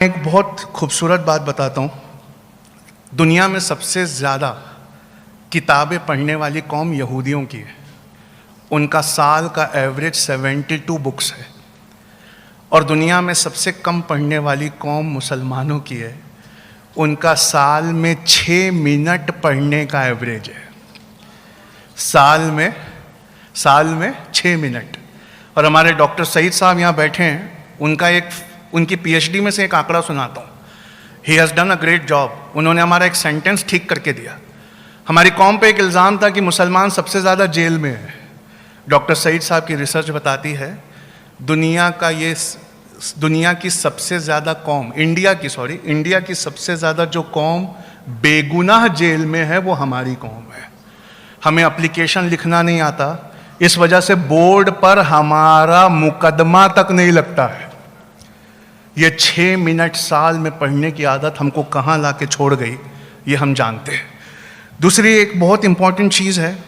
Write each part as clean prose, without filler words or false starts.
एक बहुत खूबसूरत बात बताता हूँ। दुनिया में सबसे ज़्यादा किताबें पढ़ने वाली कौम यहूदियों की है। उनका साल का एवरेज 72 बुक्स है। और दुनिया में सबसे कम पढ़ने वाली कौम मुसलमानों की है। उनका साल में 6 मिनट पढ़ने का एवरेज है। साल में 6 मिनट। और हमारे डॉक्टर सईद साहब यहाँ बैठे हैं। उनकी पीएचडी में से एक आंकड़ा सुनाता हूँ। He has done a great job. उन्होंने हमारा एक सेंटेंस ठीक करके दिया। हमारी कौम पे एक इल्ज़ाम था कि मुसलमान सबसे ज़्यादा जेल में है। डॉक्टर सईद साहब की रिसर्च बताती है दुनिया की सबसे ज़्यादा कौम, इंडिया की सबसे ज़्यादा जो कौम बेगुनाह जेल में है वो हमारी कौम है। हमें एप्लीकेशन लिखना नहीं आता, इस वजह से बोर्ड पर हमारा मुकदमा तक नहीं लगता है। ये 6 मिनट साल में पढ़ने की आदत हमको कहाँ ला के छोड़ गई, ये हम जानते हैं। दूसरी एक बहुत इंपॉर्टेंट चीज़ है,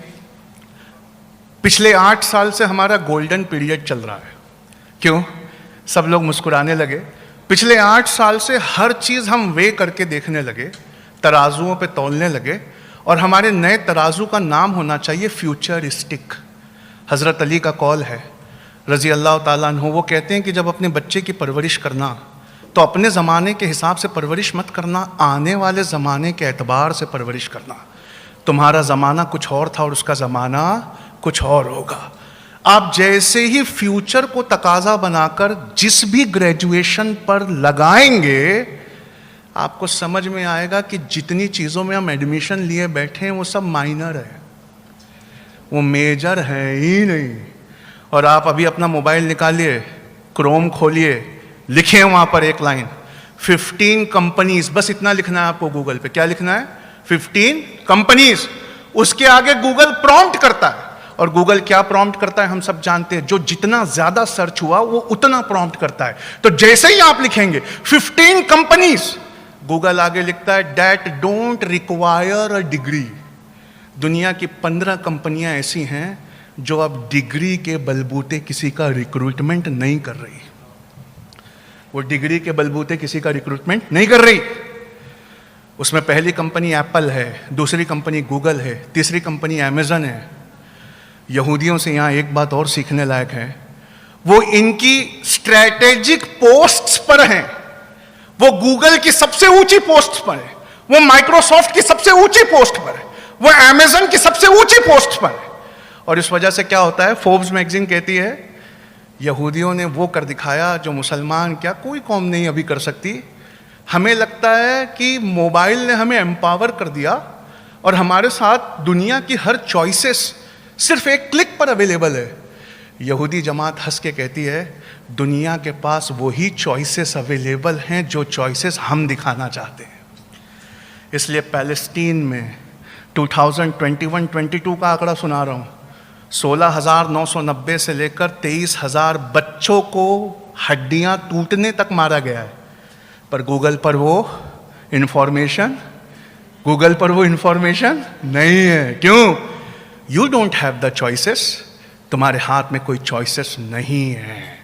पिछले 8 साल से हमारा गोल्डन पीरियड चल रहा है। क्यों? सब लोग मुस्कुराने लगे। पिछले 8 साल से हर चीज़ हम वे करके देखने लगे, तराजुओं पे तौलने लगे। और हमारे नए तराजू का नाम होना चाहिए फ्यूचरिस्टिक। हज़रत अली का कौल है रज़ी अल्लाह ताला अन्हु, वो कहते हैं कि जब अपने बच्चे की परवरिश करना तो अपने ज़माने के हिसाब से परवरिश मत करना, आने वाले ज़माने के एतबार से परवरिश करना। तुम्हारा ज़माना कुछ और था और उसका ज़माना कुछ और होगा। आप जैसे ही फ्यूचर को तकाजा बनाकर जिस भी ग्रेजुएशन पर लगाएंगे, आपको समझ में आएगा कि जितनी चीज़ों में हम एडमिशन लिए बैठे हैं वो सब माइनर है, वो मेजर है ही नहीं। और आप अभी अपना मोबाइल निकालिए, क्रोम खोलिए, लिखे वहाँ पर एक लाइन 15 कंपनीज, बस इतना लिखना है आपको गूगल पे। क्या लिखना है? 15 कंपनीज। उसके आगे गूगल प्रॉम्प्ट करता है। और गूगल क्या प्रॉम्प्ट करता है हम सब जानते हैं, जो जितना ज्यादा सर्च हुआ वो उतना प्रॉम्प्ट करता है। तो जैसे ही आप लिखेंगे 15 कंपनीज, गूगल आगे लिखता है that don't require a degree. दुनिया की 15 कंपनियां ऐसी हैं जो अब डिग्री के बलबूते किसी का रिक्रूटमेंट नहीं कर रही। वो डिग्री के बलबूते किसी का रिक्रूटमेंट नहीं कर रही। उसमें पहली कंपनी एप्पल है, दूसरी कंपनी गूगल है, तीसरी कंपनी अमेजन है। यहूदियों से यहाँ एक बात और सीखने लायक है, वो इनकी स्ट्रैटेजिक पोस्ट्स पर हैं। वो गूगल की सबसे ऊंची पोस्ट पर है, वो माइक्रोसॉफ्ट की सबसे ऊंची पोस्ट पर है, वो अमेजन की सबसे ऊंची पोस्ट पर है। और इस वजह से क्या होता है, फोर्ब्स मैगजीन कहती है यहूदियों ने वो कर दिखाया जो मुसलमान क्या कोई कौम नहीं अभी कर सकती। हमें लगता है कि मोबाइल ने हमें एम्पावर कर दिया और हमारे साथ दुनिया की हर चॉइसेस सिर्फ एक क्लिक पर अवेलेबल है। यहूदी जमात हंस के कहती है दुनिया के पास वही चॉइसेस अवेलेबल हैं जो चॉइसेस हम दिखाना चाहते हैं। इसलिए पैलेस्टीन में 2021-22 का आंकड़ा सुना रहा हूँ, 16,990 से लेकर 23,000 बच्चों को हड्डियां टूटने तक मारा गया है। पर गूगल पर वो इंफॉर्मेशन नहीं है। क्यों? You don't have the choices. तुम्हारे हाथ में कोई चॉइसेस नहीं है।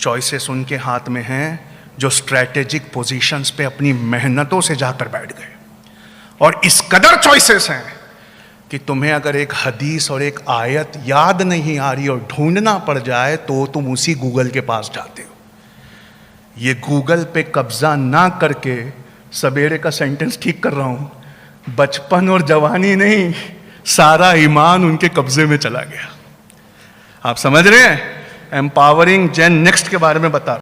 चॉइसेस उनके हाथ में हैं जो स्ट्रैटेजिक पोजीशंस पे अपनी मेहनतों से जाकर बैठ गए। और इस कदर चॉइसेस हैं कि तुम्हें अगर एक हदीस और एक आयत याद नहीं आ रही और ढूंढना पड़ जाए तो तुम उसी गूगल के पास जाते हो। ये गूगल पे कब्जा ना करके, सवेरे का सेंटेंस ठीक कर रहा हूं, बचपन और जवानी नहीं, सारा ईमान उनके कब्जे में चला गया। आप समझ रहे हैं? एम्पावरिंग जेन नेक्स्ट के बारे में बता